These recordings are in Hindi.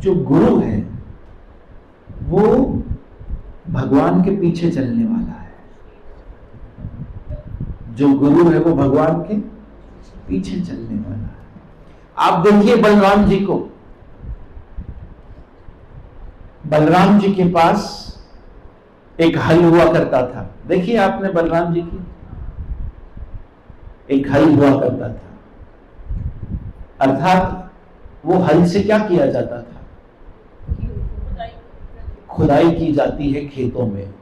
जो गुरु है वो भगवान के पीछे चलने वाला है। जो गुरु है वो भगवान के पीछे चलने वाला है। आप देखिए बलराम जी को, बलराम जी के पास एक हल हुआ करता था। देखिए आपने बलराम जी की, एक हल हुआ करता था, अर्थात वो हल से क्या किया जाता था? खुदाई की जाती है खेतों में,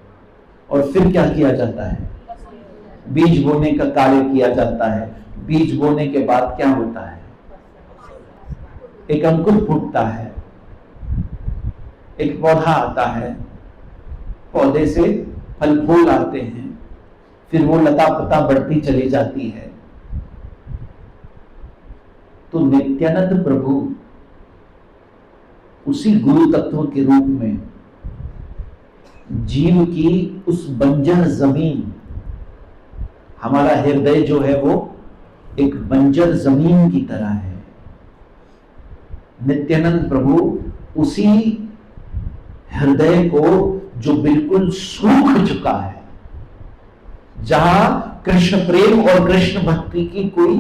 और फिर क्या किया जाता है? बीज बोने का कार्य किया जाता है। बीज बोने के बाद क्या होता है? एक अंकुर फूटता है, एक पौधा आता है, पौधे से फल फूल आते हैं, फिर वो लता पता बढ़ती चली जाती है। तो नित्यानंद प्रभु उसी गुरु तत्व के रूप में जीव की उस बंजर जमीन, हमारा हृदय जो है वो एक बंजर जमीन की तरह है। नित्यानंद प्रभु उसी हृदय को जो बिल्कुल सूख चुका है, जहां कृष्ण प्रेम और कृष्ण भक्ति की कोई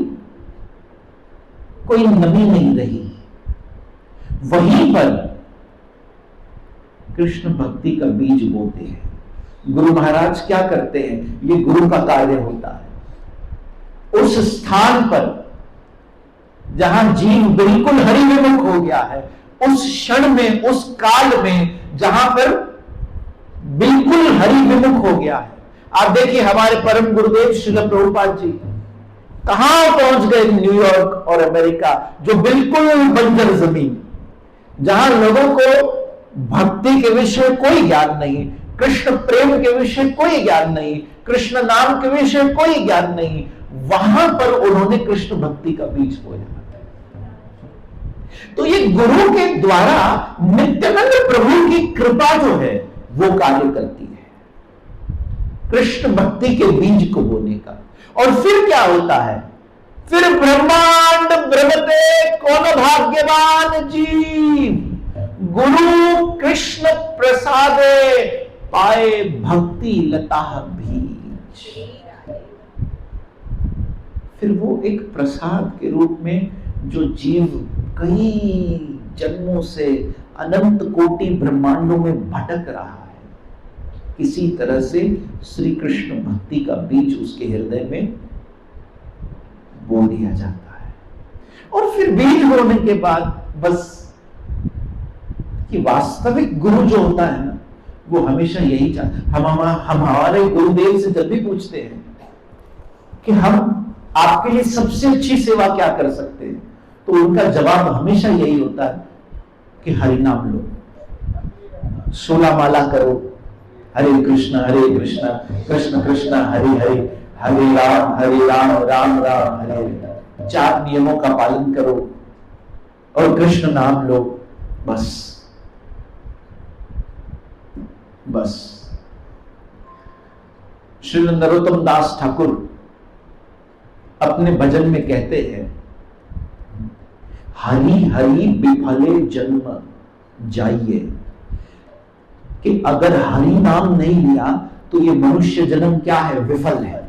नमी नहीं रही, वहीं पर कृष्ण भक्ति का बीज बोते हैं। गुरु महाराज क्या करते हैं? ये गुरु का कार्य होता है। उस स्थान पर जहां जीव बिल्कुल हरिविमुख हो गया है, उस क्षण में, उस काल में जहां पर बिल्कुल हरिविमुख हो गया है। आप देखिए हमारे परम गुरुदेव श्रील प्रभुपाद जी कहां पहुंच गए? न्यूयॉर्क और अमेरिका, जो बिल्कुल बंजर जमीन, जहां लोगों को भक्ति के विषय कोई ज्ञान नहीं, कृष्ण प्रेम के विषय कोई ज्ञान नहीं, कृष्ण नाम के विषय कोई ज्ञान नहीं, वहां पर उन्होंने कृष्ण भक्ति का बीज बोया। तो ये गुरु के द्वारा नित्यानंद प्रभु की कृपा जो है वो कार्य करती है, कृष्ण भक्ति के बीज को बोने का। और फिर क्या होता है? फिर ब्रह्मांड ब्रह्मते कौन भाग्यवान जीव, गुरु कृष्ण प्रसादे पाए भक्ति लता बीज। फिर वो एक प्रसाद के रूप में जो जीव कई जन्मों से अनंत कोटि ब्रह्मांडों में भटक रहा है, किसी तरह से श्री कृष्ण भक्ति का बीज उसके हृदय में बो दिया जाता है। और फिर बीज बोने के बाद बस कि वास्तविक गुरु जो होता है ना, वो हमेशा यही चाहता। हम हमारे गुरुदेव से जब भी पूछते हैं कि हम आपके लिए सबसे अच्छी सेवा क्या कर सकते हैं, तो उनका जवाब हमेशा यही होता है कि हरि नाम लो, 16 माला करो, हरे कृष्ण कृष्ण कृष्ण हरे हरे, हरे राम राम राम हरे हरे। 4 नियमों का पालन करो और कृष्ण नाम लो। बस श्री नरोत्तम दास ठाकुर अपने भजन में कहते हैं, हरि हरि विफले जन्म जाइए, कि अगर हरि नाम नहीं लिया तो ये मनुष्य जन्म क्या है? विफल है।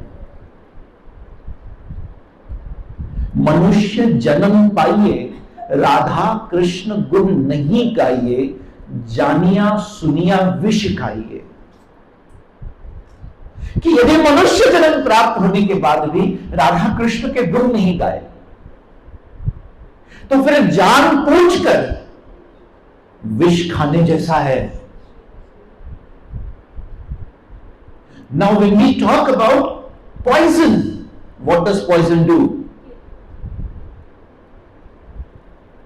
मनुष्य जन्म पाइए, राधा कृष्ण गुण नहीं गाइए, जानिया सुनिया विष खाइए। कि यदि मनुष्य जन्म प्राप्त होने के बाद भी राधा कृष्ण के गुण नहीं गाए, तो फिर जान पूछकर विष खाने जैसा है। Now when we talk about poison, what does poison do?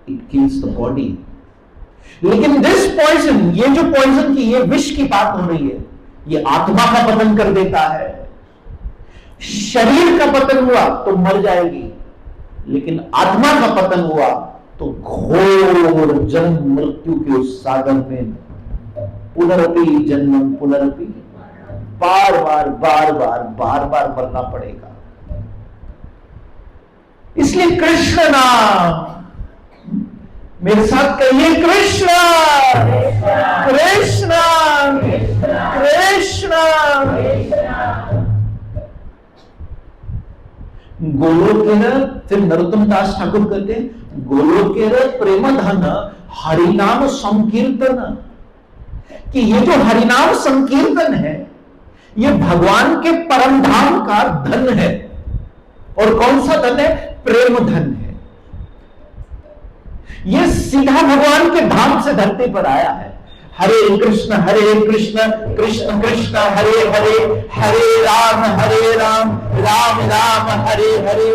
It kills the body. लेकिन this poison, ये जो poison की, ये विष की बात हो रही है, ये आत्मा का पतन कर देता है। शरीर का पतन हुआ तो मर जाएगी, लेकिन आत्मा का पतन हुआ तो घोर जन्म मृत्यु के उस सागर में पुनरपि जन्म पुनरपि, बार बार मरना पड़ेगा। इसलिए कृष्ण नाम मेरे साथ कहिए कृष्णा कृष्णा कृष्णा। गोलोकेर, फिर नरोत्तम दास ठाकुर कहते हैं गोलोकेर प्रेम धन हरिनाम संकीर्तन, कि ये जो हरिनाम संकीर्तन है ये भगवान के परम धाम का धन है। और कौन सा धन है? प्रेम धन है। ये सीधा भगवान के धाम से धरती पर आया है। हरे कृष्ण कृष्ण कृष्ण हरे हरे, हरे राम राम राम हरे हरे।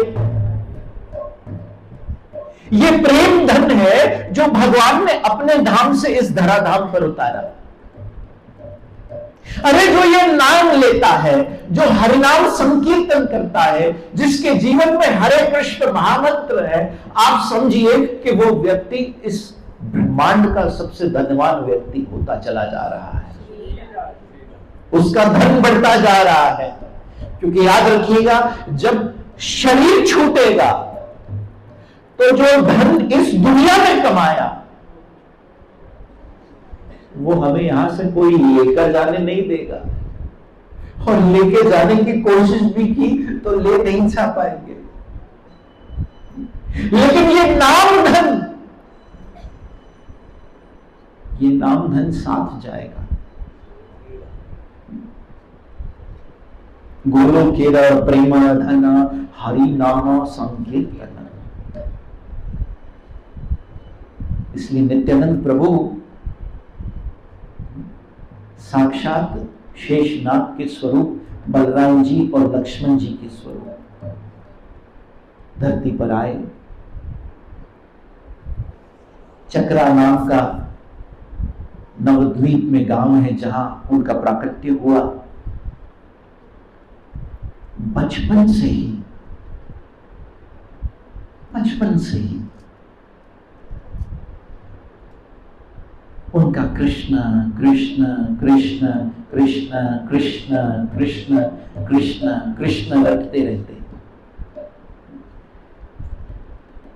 ये प्रेम धन है जो भगवान ने अपने धाम से इस धराधाम पर उतारा। अरे जो ये नाम लेता है, जो हरिनाम संकीर्तन करता है, जिसके जीवन में हरे कृष्ण महामंत्र है, आप समझिए कि वो व्यक्ति इस ब्रह्मांड का सबसे धनवान व्यक्ति होता चला जा रहा है। उसका धन बढ़ता जा रहा है। क्योंकि याद रखिएगा, जब शरीर छूटेगा तो जो धन इस दुनिया में कमाया वो हमें यहां से कोई लेकर जाने नहीं देगा, और लेके जाने की कोशिश भी की तो ले नहीं जा पाएंगे। लेकिन ये नाम धन साथ जाएगा। गोलोकेर प्रेम धन हरि नाम संकीर्तन। इसलिए नित्यानंद प्रभु साक्षात शेषनाग के स्वरूप, बलराम जी और लक्ष्मण जी के स्वरूप धरती पर आए। चक्रा नाम का नवद्वीप में गांव है जहां उनका प्राकट्य हुआ। बचपन से ही उनका कृष्ण कृष्ण कृष्ण कृष्ण कृष्ण कृष्ण कृष्ण कृष्ण रटते रहते।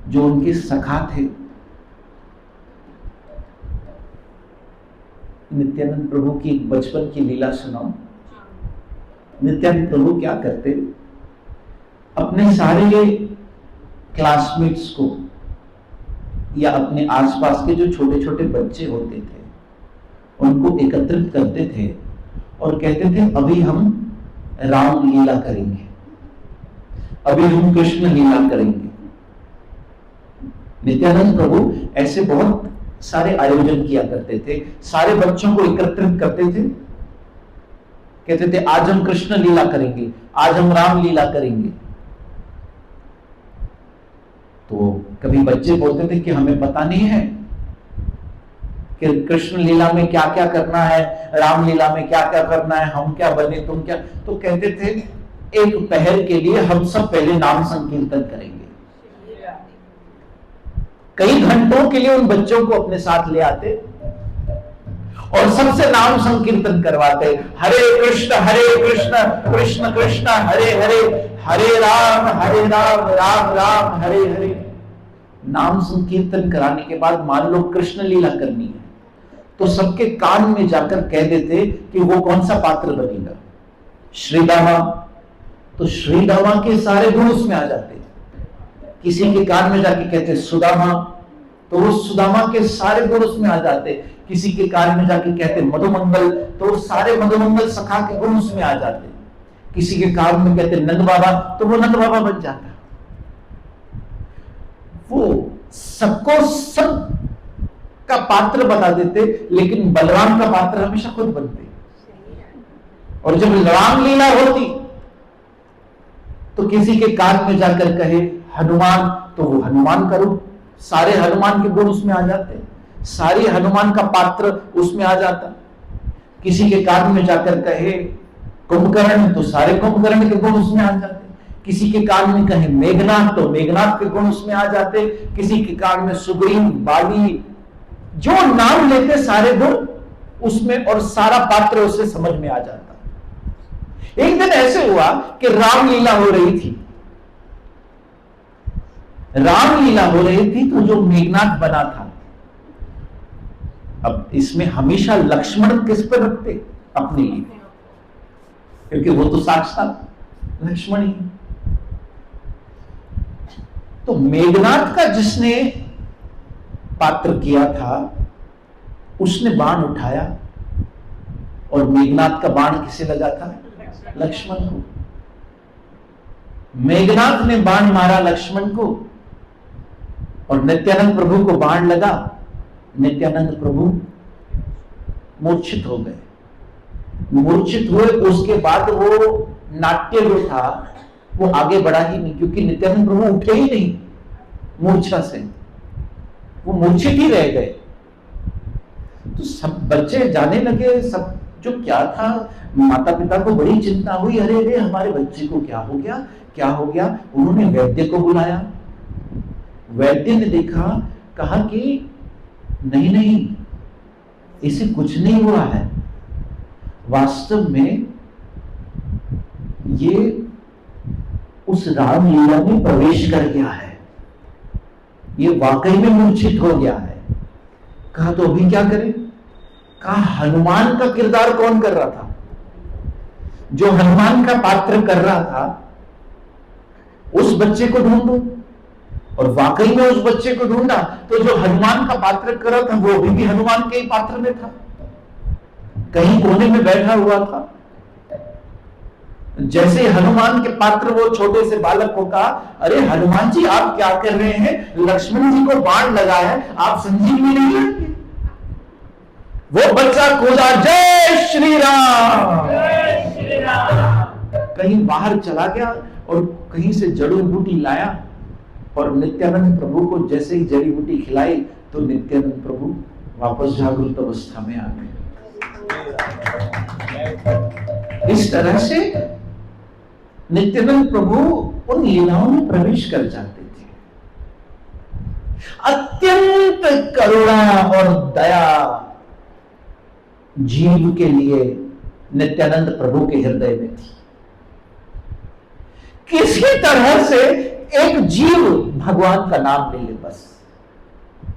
जो उनके सखा थे, नित्यानंद प्रभु की एक बचपन की लीला सुनाओ। नित्यानंद प्रभु क्या करते, अपने सारे क्लासमेट्स को या अपने आसपास के जो छोटे छोटे बच्चे होते थे उनको एकत्रित करते थे और कहते थे अभी हम राम लीला करेंगे, अभी हम कृष्ण लीला करेंगे। नित्यानंद प्रभु ऐसे बहुत सारे आयोजन किया करते थे, सारे बच्चों को एकत्रित करते थे, कहते थे आज हम कृष्ण लीला करेंगे, आज हम राम लीला करेंगे। तो कभी बच्चे बोलते थे कि हमें पता नहीं है कि कृष्ण लीला में क्या क्या करना है, राम लीला में क्या क्या करना है, हम क्या बने तुम क्या। तो कहते थे एक पहल के लिए हम सब पहले नाम संकीर्तन करेंगे। कई घंटों के लिए उन बच्चों को अपने साथ ले आते और सबसे नाम संकीर्तन करवाते। हरे कृष्ण कृष्ण कृष्ण हरे हरे, हरे राम राम राम हरे हरे। नाम संकीर्तन कराने के बाद मान लो कृष्ण लीला करनी है तो सबके कान में जाकर कह देते कि वो कौन सा पात्र बनेगा। श्रीदामा, तो श्रीदामा के सारे गुण उसमें आ जाते। किसी के कान में जाके कहते सुदामा, तो वो सुदामा के सारे गुण उसमें आ जाते। किसी के कान में जाके कहते मधुमंगल, तो सारे मधुमंगल सखा के गुण उसमें आ जाते। किसी के कान में कहते नंद बाबा, तो वो नंद बाबा बन जाता। वो सबको सब का पात्र बता देते, लेकिन बलराम का पात्र हमेशा खुद बनते। और जब राम लीला होती तो किसी के कान में जाकर कहे हनुमान, तो वो हनुमान करो, सारे हनुमान के गुण उसमें आ जाते, सारी हनुमान का पात्र उसमें आ जाता। किसी के कान में जाकर कहे कुंभकर्ण, तो सारे कुंभकर्ण के गुण उसमें आ जाते। किसी के कान में कहे मेघनाथ, तो मेघनाथ के गुण उसमें आ जाते। किसी के कान में सुग्रीव, बाली, जो नाम लेते सारे गुण उसमें, और सारा पात्र उससे समझ में आ जाता। एक दिन ऐसे हुआ कि रामलीला हो रही थी। रामलीला हो रही थी तो जो मेघनाथ बना था अब इसमें हमेशा लक्ष्मण किस पर रखते? अपने लिए, क्योंकि वो तो साक्षात लक्ष्मण ही। तो मेघनाथ का जिसने पात्र किया था उसने बाण उठाया, और मेघनाथ का बाण किसे लगा था? लक्ष्मण को। मेघनाथ ने बाण मारा लक्ष्मण को, और नित्यानंद प्रभु को बाण लगा। नित्यानंद प्रभु मूर्छित हो गए। मूर्छित हुए, उसके बाद वो नाट्य जो था वो आगे बढ़ा ही नहीं, क्योंकि नित्यानंद प्रभु उठे ही नहीं मूर्छा से, वो मूर्छित ही रह गए। तो सब बच्चे जाने लगे, सब जो क्या था, माता पिता को बड़ी चिंता हुई, अरे अरे हमारे बच्चे को क्या हो गया, क्या हो गया। उन्होंने वैद्य को बुलाया। वैद्य ने देखा, कहा कि नहीं नहीं, इसे कुछ नहीं हुआ है, वास्तव में ये उस रामलीला में प्रवेश कर गया है, ये वाकई में मूर्छित हो गया है। कहा तो अभी क्या करें? कहा हनुमान का किरदार कौन कर रहा था? जो हनुमान का पात्र कर रहा था उस बच्चे को ढूंढो। और वाकई में उस बच्चे को ढूंढा तो जो हनुमान का पात्र कर रहा था वो भी हनुमान के ही पात्र में था, कहीं कोने में बैठा हुआ था। जैसे हनुमान के पात्र वो छोटे से बालक को कहा, अरे हनुमान जी आप क्या कर रहे हैं, लक्ष्मण जी को बाण लगा है, आप संजीवनी नहीं लेंगे? वो बच्चा कूदा, जय श्री राम, जय श्री राम, कहीं बाहर चला गया और कहीं से जड़ी बूटी लाया, और नित्यानंद प्रभु को जैसे ही जड़ी बूटी खिलाई तो नित्यानंद प्रभु वापस जागृत अवस्था में आ गए। इस तरह से नित्यानंद प्रभु उन लीलाओं में प्रवेश कर जाते थे। अत्यंत करुणा और दया जीव के लिए नित्यानंद प्रभु के हृदय में थी। किसी तरह से एक जीव भगवान का नाम ले ले बस।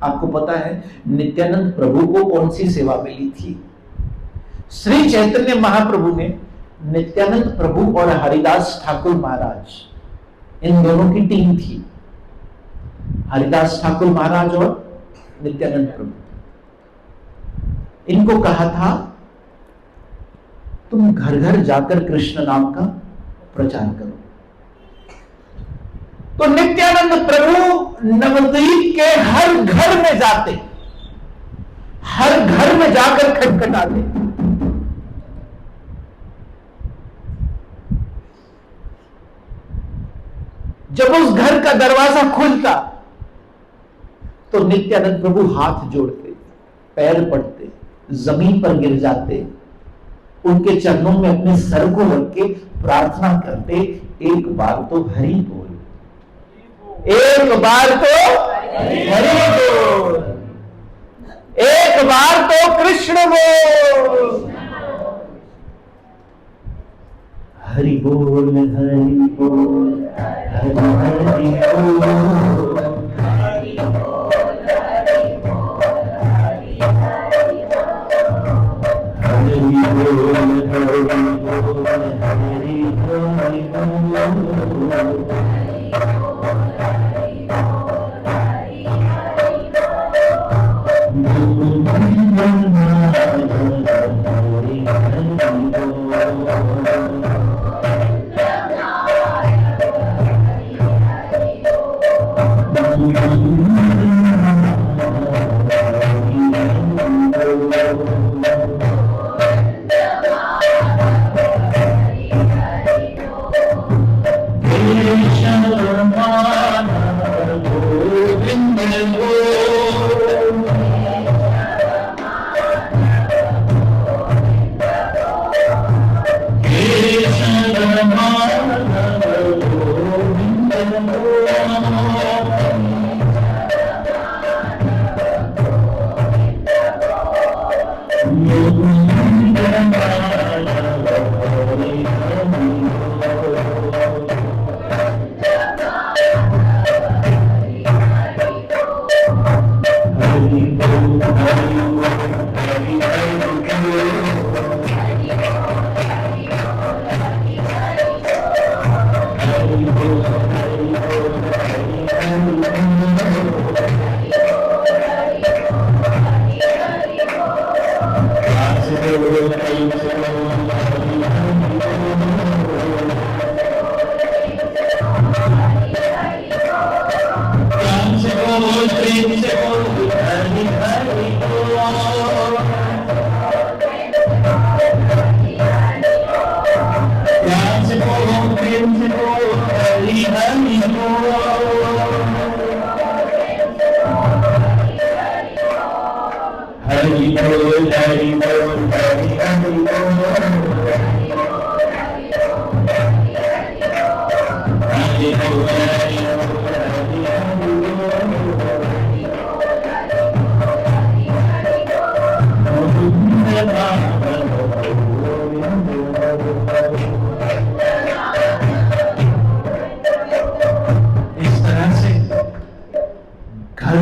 आपको पता है नित्यानंद प्रभु को कौन सी सेवा मिली थी? श्री चैतन्य महाप्रभु ने नित्यानंद प्रभु और हरिदास ठाकुर महाराज, इन दोनों की टीम थी, हरिदास ठाकुर महाराज और नित्यानंद प्रभु। इनको कहा था तुम घर घर जाकर कृष्ण नाम का प्रचार करो। तो नित्यानंद प्रभु नवद्वीप के हर घर में जाते, हर घर में जाकर खटखटाते। जब उस घर का दरवाजा खुलता तो नित्यानंद प्रभु हाथ जोड़ते, पैर पड़ते, जमीन पर गिर जाते, उनके चरणों में अपने सर को रख के प्रार्थना करते, एक बार तो हरि बोल, एक बार तो हरि बोल, एक बार तो कृष्ण बोल, हरि बोल, हरि बोल, हरि हरि बोल, हरि बोल, हरि बोल, हरि हरि बोल, हरि बोल, हरि बोल, हरि बोल,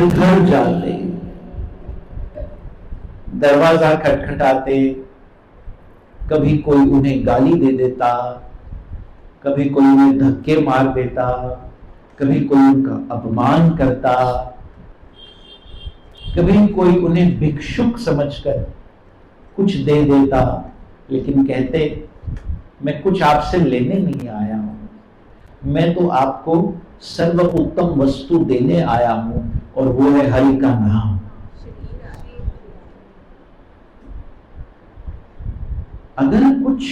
घर जाते, दरवाजा खटखटाते, कभी कोई उन्हें गाली दे देता, कभी कोई उन्हें धक्के मार देता, कभी कोई उनका अपमान करता, कभी कोई उन्हें भिक्षुक समझकर कुछ दे देता, लेकिन कहते मैं कुछ आपसे लेने नहीं आया हूं, मैं तो आपको सर्वोत्तम वस्तु देने आया हूं, और वो है हरि का नाम। अगर कुछ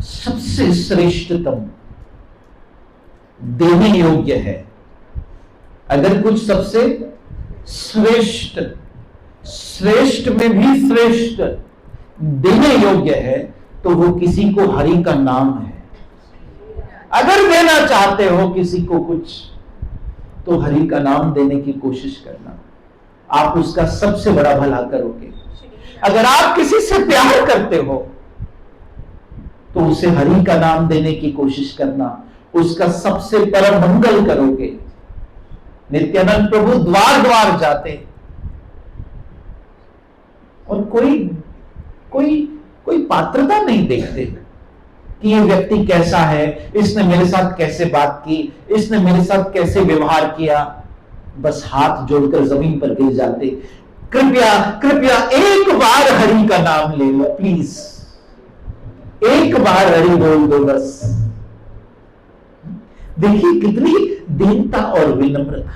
सबसे श्रेष्ठतम देने योग्य है, अगर कुछ सबसे श्रेष्ठ, श्रेष्ठ में भी श्रेष्ठ देने योग्य है, तो वो किसी को हरि का नाम है। अगर देना चाहते हो किसी को कुछ, तो हरि का नाम देने की कोशिश करना, आप उसका सबसे बड़ा भला करोगे। अगर आप किसी से प्यार करते हो, तो उसे हरि का नाम देने की कोशिश करना, उसका सबसे परम मंगल करोगे। नित्यानंद प्रभु द्वार द्वार जाते, और कोई पात्रता नहीं देखते कि ये व्यक्ति कैसा है, इसने मेरे साथ कैसे बात की, इसने मेरे साथ कैसे व्यवहार किया। बस हाथ जोड़कर जमीन पर गिर जाते, कृपया कृपया एक बार हरि का नाम ले लो प्लीज, एक बार हरि बोल दो बस। देखिए कितनी दीनता और विनम्रता।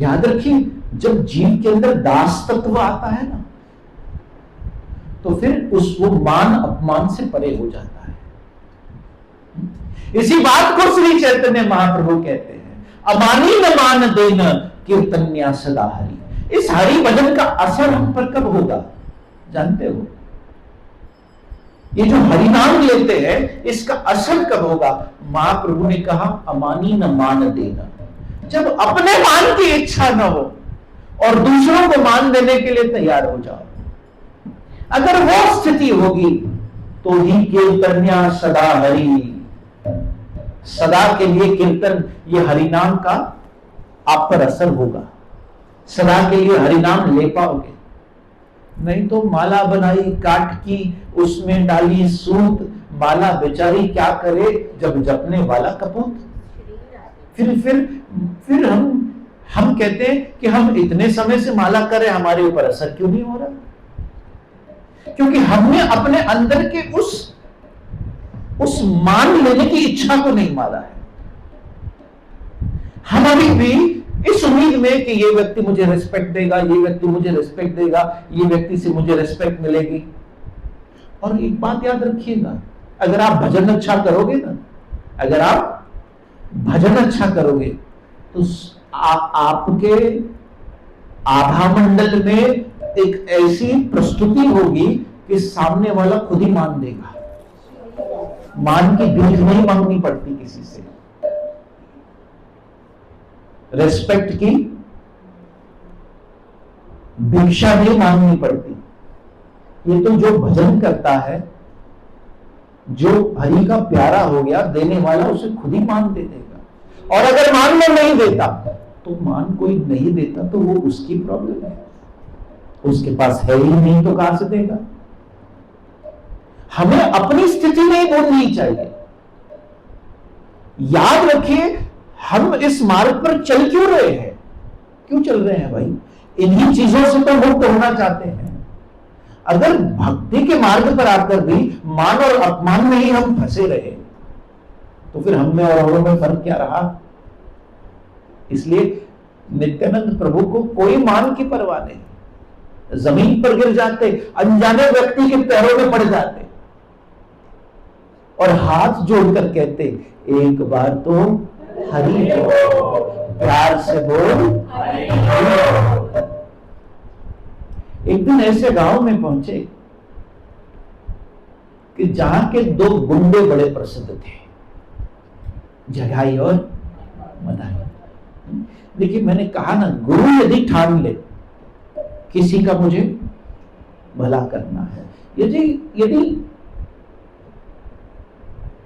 याद रखिए, जब जीव के अंदर दास तत्व आता है ना, तो फिर वो मान अपमान से परे हो जाता है। इसी बात को श्री चैतन्य महाप्रभु कहते हैं, अमानी न मान देन कीर्तन्या सदा हरि। इस हरि भजन का असर हम पर कब होगा जानते हो? ये जो हरि नाम लेते हैं, इसका असर कब होगा? महाप्रभु ने कहा अमानी न मान देना, जब अपने मान की इच्छा न हो और दूसरों को मान देने के लिए तैयार हो जाओ। अगर वो स्थिति होगी तो ही कीर्तन्या सदा हरि, सदा के लिए कीर्तन, ये हरिनाम का आप पर असर होगा, सदा के लिए हरिनाम ले पाओगे। नहीं तो माला बनाई काट की, उसमें डाली सूत, माला बेचारी क्या करे जब जपने वाला कपूत। फिर हम कहते हैं कि हम इतने समय से माला करें, हमारे ऊपर असर क्यों नहीं हो रहा? क्योंकि हमने अपने अंदर के उस मान लेने की इच्छा को नहीं मारा है। हम अभी भी इस उम्मीद में कि ये व्यक्ति मुझे रिस्पेक्ट देगा, ये व्यक्ति मुझे रिस्पेक्ट देगा, ये व्यक्ति से मुझे रिस्पेक्ट मिलेगी। और एक बात याद रखिएगा, अगर आप भजन अच्छा करोगे ना, अगर आप भजन अच्छा करोगे, तो आपके आभा मंडल में एक ऐसी प्रस्तुति होगी कि सामने वाला खुद ही मान देगा। मान की भीख नहीं मांगनी पड़ती किसी से, रेस्पेक्ट की भिक्षा नहीं मांगनी पड़ती। ये तो जो भजन करता है, जो हरि का प्यारा हो गया, देने वाला उसे खुद ही मान दे देगा। और अगर मानने नहीं देता तो मान कोई नहीं देता तो वो उसकी प्रॉब्लम है, उसके पास है ही नहीं तो कहां से देगा। हमें अपनी स्थिति नहीं भूलनी चाहिए। याद रखिए, हम इस मार्ग पर चल क्यों रहे हैं, क्यों चल रहे हैं भाई? इन्हीं चीजों से तो मुक्त होना चाहते हैं। अगर भक्ति के मार्ग पर आकर भी मान और अपमान में ही हम फंसे रहे तो फिर हम में और औरों में फर्क क्या रहा? इसलिए नित्यानंद प्रभु को कोई मान की परवाह नहीं। जमीन पर गिर जाते, अनजाने व्यक्ति के पैरों में पड़ जाते और हाथ जोड़कर कहते, एक बार तो हरि बोल, प्यार से बोल हरि बोल। एक दिन ऐसे गांव में पहुंचे कि जहां के दो गुंडे बड़े प्रसिद्ध थे, जगाई और मदाई। देखिए, मैंने कहा ना, गुरु यदि ठान ले किसी का मुझे भला करना है, यदि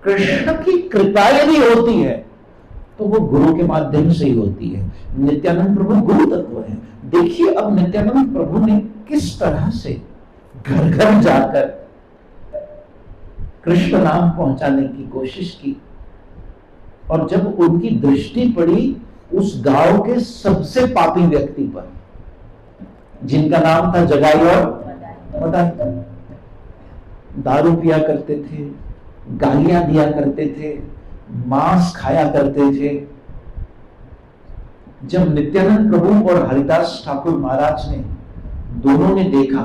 कृष्ण की कृपा यदि होती है तो वो गुरु के माध्यम से ही होती है। नित्यानंद प्रभु गुरु तत्व है। देखिए, अब नित्यानंद प्रभु ने किस तरह से घर घर जाकर कृष्ण नाम पहुंचाने की कोशिश की, और जब उनकी दृष्टि पड़ी उस गांव के सबसे पापी व्यक्ति पर, जिनका नाम था जगाई और मदाई, दारू पिया करते थे, गालियां दिया करते थे, मांस खाया करते थे। जब नित्यानंद प्रभु और हरिदास ठाकुर महाराज ने दोनों ने देखा,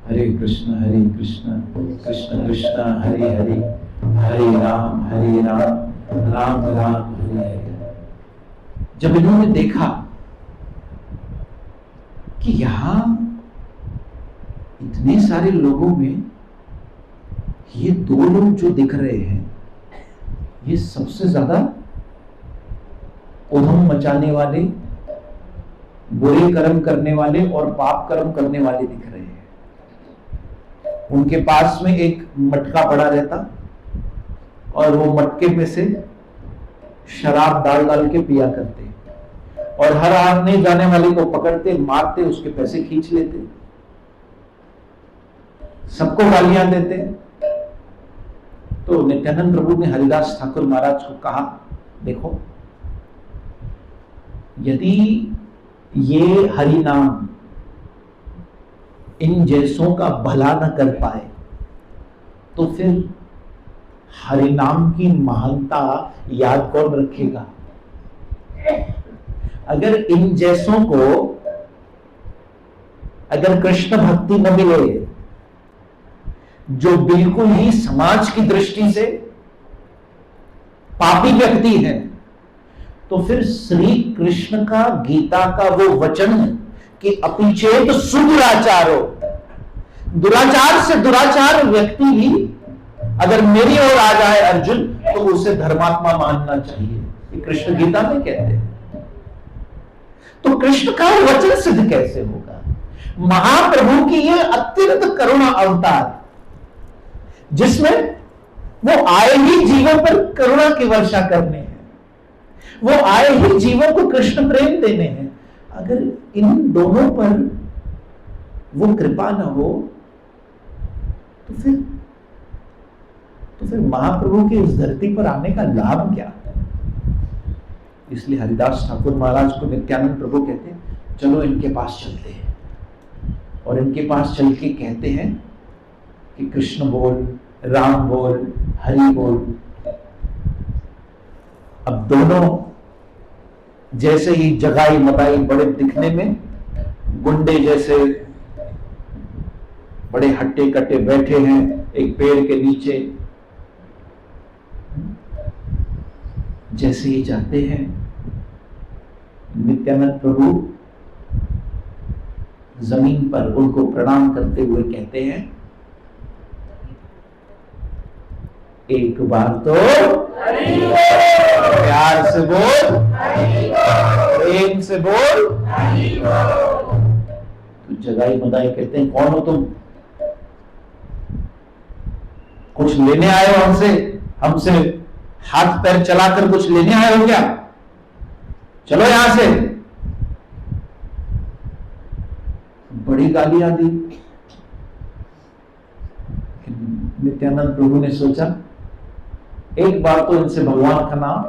हरे कृष्ण कृष्ण कृष्ण हरे हरे, हरे राम राम राम हरे हरे, जब इन्होंने देखा कि यहां इतने सारे लोगों में ये दो लोग जो दिख रहे हैं, ये सबसे ज्यादा उधम मचाने वाले, बुरे कर्म करने वाले और पाप कर्म करने वाले दिख रहे हैं। उनके पास में एक मटका पड़ा रहता और वो मटके में से शराब डाल डाल के पिया करते, और हर आने जाने वाले को पकड़ते, मारते, उसके पैसे खींच लेते, सबको गालियां देते। तो नित्यानंद प्रभु ने हरिदास ठाकुर महाराज को कहा, देखो, यदि ये हरि नाम इन जैसों का भला न कर पाए तो फिर हरि नाम की महानता याद कौन रखेगा? अगर इन जैसों को अगर कृष्ण भक्ति न मिले, जो बिल्कुल ही समाज की दृष्टि से पापी व्यक्ति है, तो फिर श्री कृष्ण का, गीता का वो वचन कि अपिचेत सुदुराचारो, दुराचार से दुराचार व्यक्ति भी अगर मेरी ओर आ जाए अर्जुन, तो उसे धर्मात्मा मानना चाहिए, ये कृष्ण गीता में कहते हैं। तो कृष्ण का वचन सिद्ध कैसे होगा? महाप्रभु की ये अत्यंत करुणा अवतार, जिसमें वो आए ही जीवन पर करुणा की वर्षा करने हैं, वो आए ही जीवन को कृष्ण प्रेम देने हैं। अगर इन दोनों पर वो कृपा न हो तो फिर महाप्रभु के इस धरती पर आने का लाभ क्या? इसलिए हरिदास ठाकुर महाराज को नित्यानंद प्रभु कहते हैं, चलो इनके पास चलते हैं, और इनके पास चल के कहते हैं कि कृष्ण बोल, राम बोल, हरि बोल। अब दोनों जैसे ही जगाई मदाई बड़े दिखने में गुंडे जैसे बड़े हट्टे कट्टे बैठे हैं एक पेड़ के नीचे, जैसे ही जाते हैं नित्यानंद प्रभु जमीन पर उनको प्रणाम करते हुए कहते हैं, एक बार तो प्यार से बोल, प्रेम से बोल। तो जगाई मदाई कहते हैं, कौन हो तुम? कुछ लेने आए हो हमसे हाथ पैर चलाकर कुछ लेने आए हो क्या? चलो यहां से। बड़ी गालियां दी। नित्यानंद प्रभु ने सोचा एक बार तो इनसे भगवान का नाम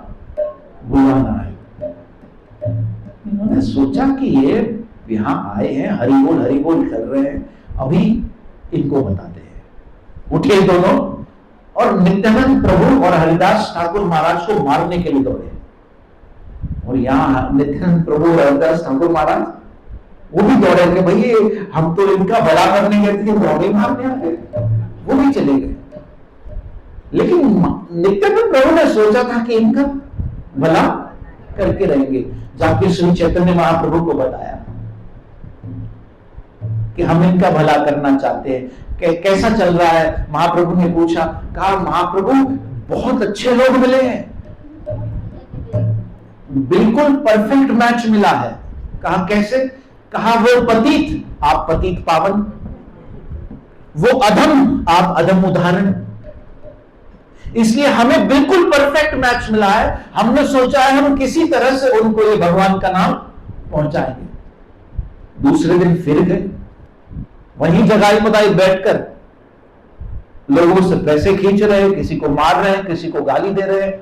बुलाना है। इन्होंने सोचा कि ये यहां आए हैं, हरि बोल कर रहे हैं, अभी इनको बताते हैं। उठे दोनों और नित्यानंद प्रभु और हरिदास ठाकुर महाराज को मारने के लिए दौड़े। और यहां नित्यानंद प्रभु और हरिदास ठाकुर महाराज वो भी दौड़े कि भाई हम तो इनका भला करने गए थे, दौड़े मारने आ गए। वो भी चले गए। लेकिन नित्यानंद प्रभु ने सोचा था कि इनका भला करके रहेंगे। जाके श्री चैतन्य महाप्रभु को बताया कि हम इनका भला करना चाहते हैं, कैसा चल रहा है? महाप्रभु ने पूछा। कहा महाप्रभु बहुत अच्छे लोग मिले हैं, बिल्कुल परफेक्ट मैच मिला है। कहा कैसे? कहा वो पतित, आप पतित पावन, वो अधम, आप अधम उदाहरण, इसलिए हमें बिल्कुल परफेक्ट मैच मिला है। हमने सोचा है हम किसी तरह से उनको ये भगवान का नाम पहुंचाएंगे। दूसरे दिन फिर गए, वहीं जगाई मदाई बैठकर लोगों से पैसे खींच रहे हैं, किसी को मार रहे हैं, किसी को गाली दे रहे हैं,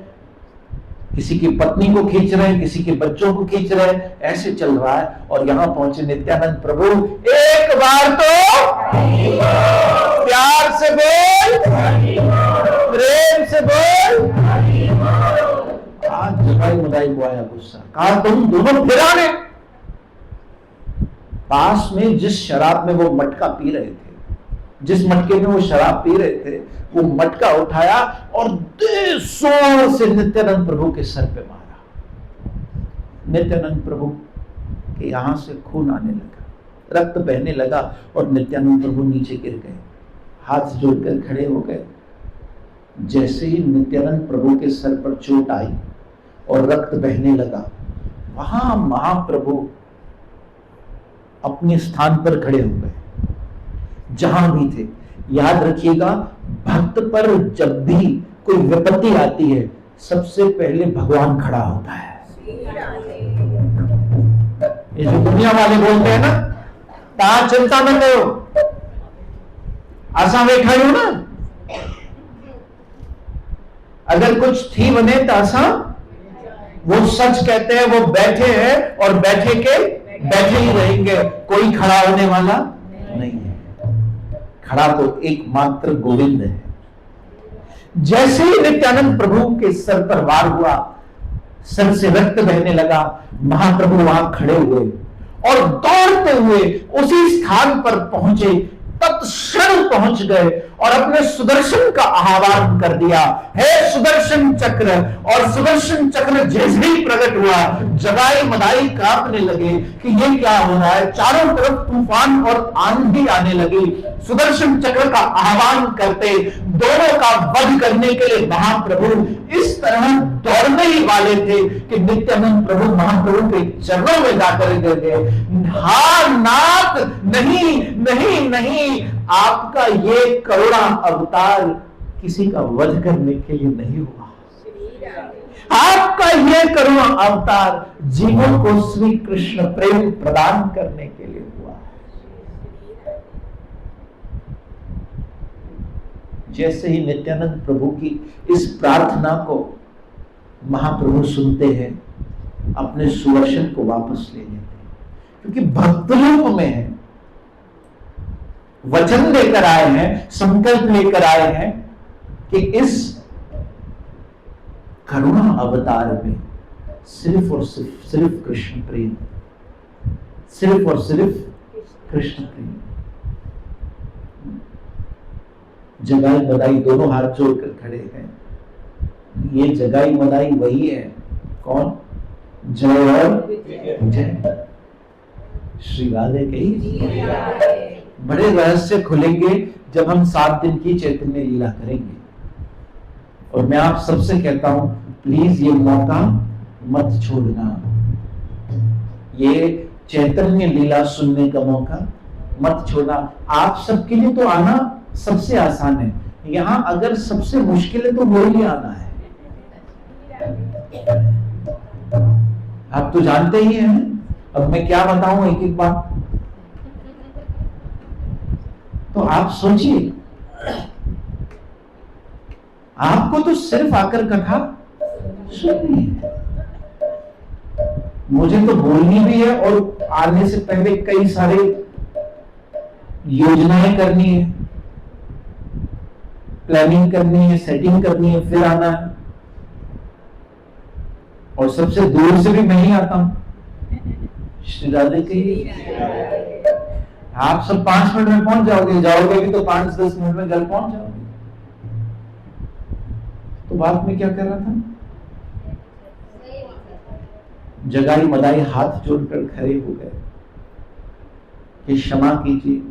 किसी की पत्नी को खींच रहे हैं, किसी के बच्चों को खींच रहे हैं, ऐसे चल रहा है। और यहां पहुंचे नित्यानंद प्रभु। एक बार तो प्यार से बोल, प्रेम से बोल। आज जगाई मदाई को आया गुस्सा। कहा तुम दोनों फिराने। पास में जिस शराब में वो मटका पी रहे थे, जिस मटके में वो शराब पी रहे थे, वो मटका उठाया और जोर से नित्यानंद प्रभु के सर पे मारा। नित्यानंद प्रभु के यहां से खून आने लगा, रक्त बहने लगा और नित्यानंद प्रभु नीचे गिर गए, हाथ जोड़कर खड़े हो गए। जैसे ही नित्यानंद प्रभु के सर पर चोट आई और रक्त बहने लगा, वहां महाप्रभु अपने स्थान पर खड़े हो गए, जहां भी थे। याद रखिएगा, भक्त पर जब भी कोई विपत्ति आती है, सबसे पहले भगवान खड़ा होता है। ये जो दुनिया वाले बोलते हैं ना, ता चिंता न करो, आसा बैठा हो ना, अगर कुछ थी बने तो आसा, वो सच कहते हैं, वो बैठे हैं और बैठे के बैठे ही रहेंगे, कोई खड़ा होने वाला नहीं है। खड़ा तो एकमात्र गोविंद है। जैसे ही नित्यानंद प्रभु के सर पर वार हुआ, सर से रक्त बहने लगा, महाप्रभु वहां खड़े हुए और दौड़ते हुए उसी स्थान पर पहुंचे, तत्क्षण पहुंच गए और अपने सुदर्शन का आह्वान कर दिया, हे सुदर्शन चक्र। और सुदर्शन चक्र जैसे ही प्रकट हुआ, जगाई मदाई कांपने लगे कि ये क्या हो रहा है। चारों तरफ तूफान और आंधी आने लगी। सुदर्शन चक्र का आह्वान करते, दोनों का वध करने के लिए महाप्रभु इस तरह दौड़ने ही वाले थे कि नित्यानंद प्रभु महाप्रभु के चरणों में जाकर गिर गए। हा नाथ, नहीं नहीं नहीं, आपका ये करुणा अवतार किसी का वध करने के लिए नहीं हुआ। आपका ये करुणा अवतार जीवों को श्री कृष्ण प्रेम प्रदान करने के लिए हुआ। जैसे ही नित्यानंद प्रभु की इस प्रार्थना को महाप्रभु सुनते हैं, अपने सुदर्शन को वापस ले लेते हैं, क्योंकि भक्त रूप में है, वचन लेकर आए हैं, संकल्प लेकर आए हैं कि इस करुणा अवतार में सिर्फ और सिर्फ कृष्ण प्रेम, सिर्फ और सिर्फ कृष्ण प्रेम। जगाई मदाई दोनों हाथ जोड़कर खड़े हैं। ये जगाई मदाई वही है, कौन? जय और जय श्री राधे की। बड़े रहस्य खुलेंगे जब हम 7 दिन की चैतन्य लीला करेंगे। और मैं आप सबसे कहता हूं, प्लीज ये मौका मत छोड़ना। ये चैतन्य लीला सुनने का मौका मत छोड़ना। आप सबके लिए तो आना सबसे आसान है। यहां अगर सबसे मुश्किल है तो वो ही आना है। आप तो जानते ही हैं, अब मैं क्या बताऊं एक एक बात। तो आप सोचिए, आपको तो सिर्फ आकर कथा सुननी है, मुझे तो बोलनी भी है और आने से पहले कई सारे योजनाएं करनी है, प्लानिंग करनी है, सेटिंग करनी है, फिर आना है। और सबसे दूर से भी मैं ही आता हूं। श्री राधे की। आप सब 5 मिनट में पहुंच जाओगे भी तो 5-10 मिनट में घर पहुंच जाओगे। तो बात में क्या कर रहा था? जगाई मदाई हाथ जोड़कर खड़े हो गए कि क्षमा कीजिए।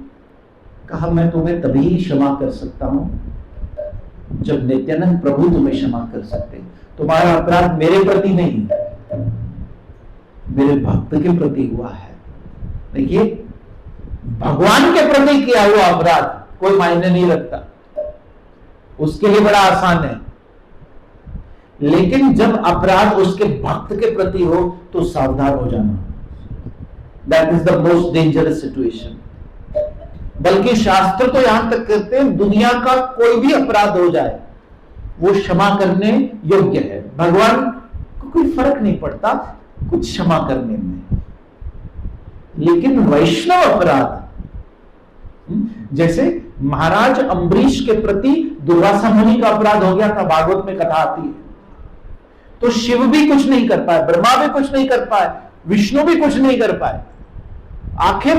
कहा मैं तुम्हें तभी क्षमा कर सकता हूं जब नित्यानंद प्रभु तुम्हें क्षमा कर सकते। तुम्हारा अपराध मेरे प्रति नहीं, मेरे भक्त के प्रति हुआ है। देखिए, भगवान के प्रति किया हुआ अपराध कोई मायने नहीं रखता, उसके लिए बड़ा आसान है। लेकिन जब अपराध उसके भक्त के प्रति हो तो सावधान हो जाना। That is the most dangerous situation. बल्कि शास्त्र तो यहां तक कहते हैं दुनिया का कोई भी अपराध हो जाए वो क्षमा करने योग्य है। भगवान को कोई फर्क नहीं पड़ता कुछ क्षमा करने में। लेकिन वैष्णव अपराध, जैसे महाराज अम्बरीश के प्रति दुर्वासा मुनि का अपराध हो गया था, भागवत में कथा आती है, तो शिव भी कुछ नहीं कर पाए, ब्रह्मा भी कुछ नहीं कर पाए, विष्णु भी कुछ नहीं कर पाए। आखिर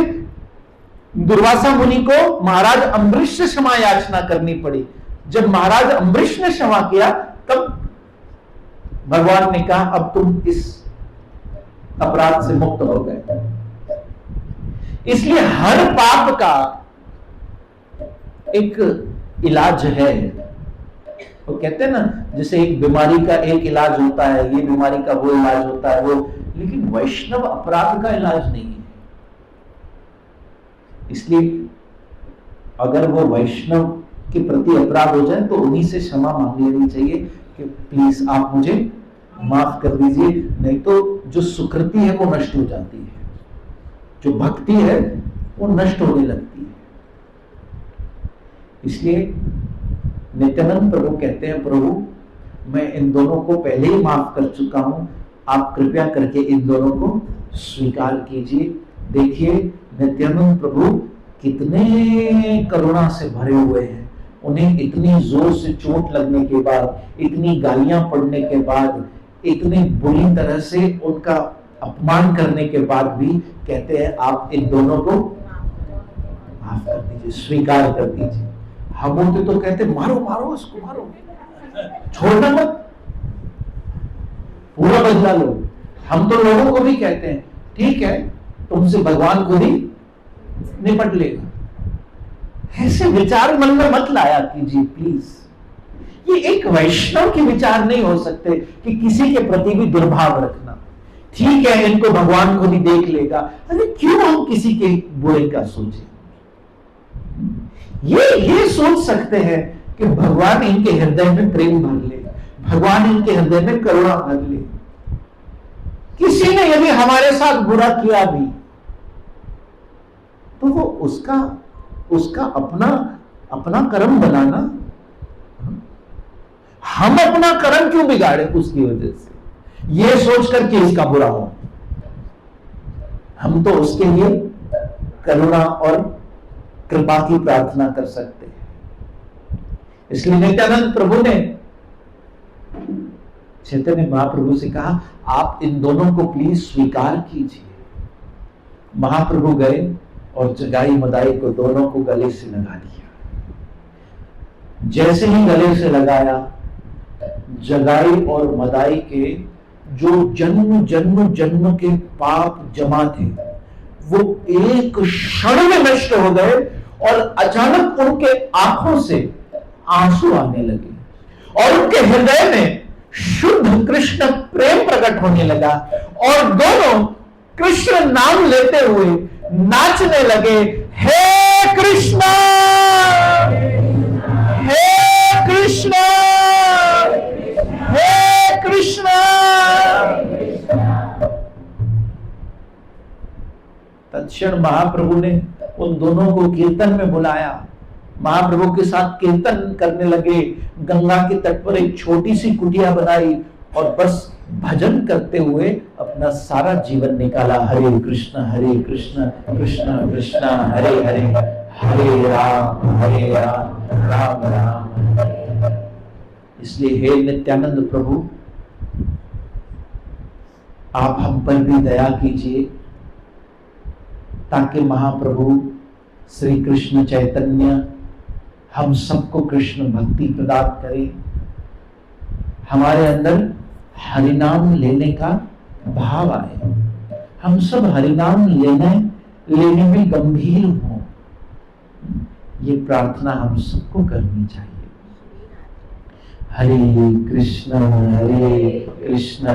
दुर्वासा मुनि को महाराज अम्बरीश से क्षमा याचना करनी पड़ी। जब महाराज अम्बरीश ने क्षमा किया तब भगवान ने कहा अब तुम इस अपराध से मुक्त हो गए। इसलिए हर पाप का एक इलाज है। वो कहते हैं ना, जैसे एक बीमारी का एक इलाज होता है, ये बीमारी का वो इलाज होता है वो, लेकिन वैष्णव अपराध का इलाज नहीं है। इसलिए अगर वो वैष्णव के प्रति अपराध हो जाए तो उन्हीं से क्षमा मांग लेनी चाहिए कि प्लीज आप मुझे माफ कर दीजिए, नहीं तो जो सुकृति है वो नष्ट हो जाती है, जो भक्ति है वो नष्ट होने लगती है। इसलिए नित्यानंद प्रभु कहते हैं, प्रभु मैं इन दोनों को पहले ही माफ कर चुका हूं, आप कृपया करके इन दोनों को स्वीकार कीजिए। देखिए नित्यानंद प्रभु कितने करुणा से भरे हुए हैं। उन्हें इतनी जोर से चोट लगने के बाद, इतनी गालियां पड़ने के बाद, इतनी बुरी तरह से उनका अपमान करने के बाद भी कहते हैं आप इन दोनों को माफ कर दीजिए, स्वीकार कर दीजिए। हम होते तो कहते मारो मारो उसको, मारो, छोड़ना मत, पूरा बदला लो। हम तो लोगों को भी कहते हैं ठीक है तुमसे भगवान को ही निपट लेगा। ऐसे विचार मन में मत लाया कीजिए प्लीज। ये एक वैष्णव के विचार नहीं हो सकते कि किसी के प्रति भी दुर्भाव रखना। ठीक है इनको भगवान खुद ही देख लेगा, अरे क्यों हम किसी के बुरे का सोचें। ये सोच सकते हैं कि भगवान इनके हृदय में प्रेम भर ले, भगवान इनके हृदय में करुणा भर ले। किसी ने यदि हमारे साथ बुरा किया भी तो वो उसका अपना कर्म बनाना, हम अपना कर्म क्यों बिगाड़े उसकी वजह से, ये सोचकर कि इसका बुरा हो। हम तो उसके लिए करुणा और कृपा की प्रार्थना कर सकते हैं। इसलिए नित्यानंद प्रभु ने चैतन्य महाप्रभु से कहा आप इन दोनों को प्लीज स्वीकार कीजिए। महाप्रभु गए और जगाई मदाई को दोनों को गले से लगा दिया। जैसे ही गले से लगाया, जगाई और मदाई के जो जन्म जन्म जन्म के पाप जमा थे वो एक क्षण में नष्ट हो गए और अचानक उनके आंखों से आंसू आने लगे और उनके हृदय में शुद्ध कृष्ण प्रेम प्रकट होने लगा और दोनों कृष्ण नाम लेते हुए नाचने लगे, हे कृष्ण हे कृष्ण हे कृष्ण। तत्क्षण महाप्रभु ने उन दोनों को कीर्तन में बुलाया, महाप्रभु के साथ कीर्तन करने लगे। गंगा के तट पर एक छोटी सी कुटिया बनाई और बस भजन करते हुए अपना सारा जीवन निकाला। हरे कृष्ण कृष्ण कृष्ण हरे हरे, हरे राम राम राम हरे। इसलिए हे नित्यानंद प्रभु, आप हम पर भी दया कीजिए, ताकि महाप्रभु श्री कृष्ण चैतन्य हम सबको कृष्ण भक्ति प्रदान करें, हमारे अंदर हरिनाम लेने का भाव आए, हम सब हरिनाम लेने में गंभीर हों। ये प्रार्थना हम सबको करनी चाहिए। हरे कृष्ण कृष्ण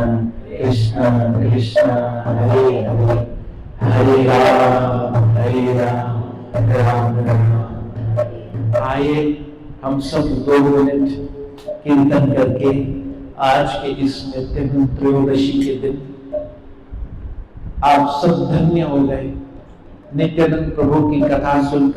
कृष्ण हरे हरे, हरे राम राम राम। आइए हम सब 2 मिनट कीर्तन करके आज के इस नित्य त्रयोदशी के दिन आप सब धन्य हो गए। नित्यानंद प्रभु की कथा सुनकर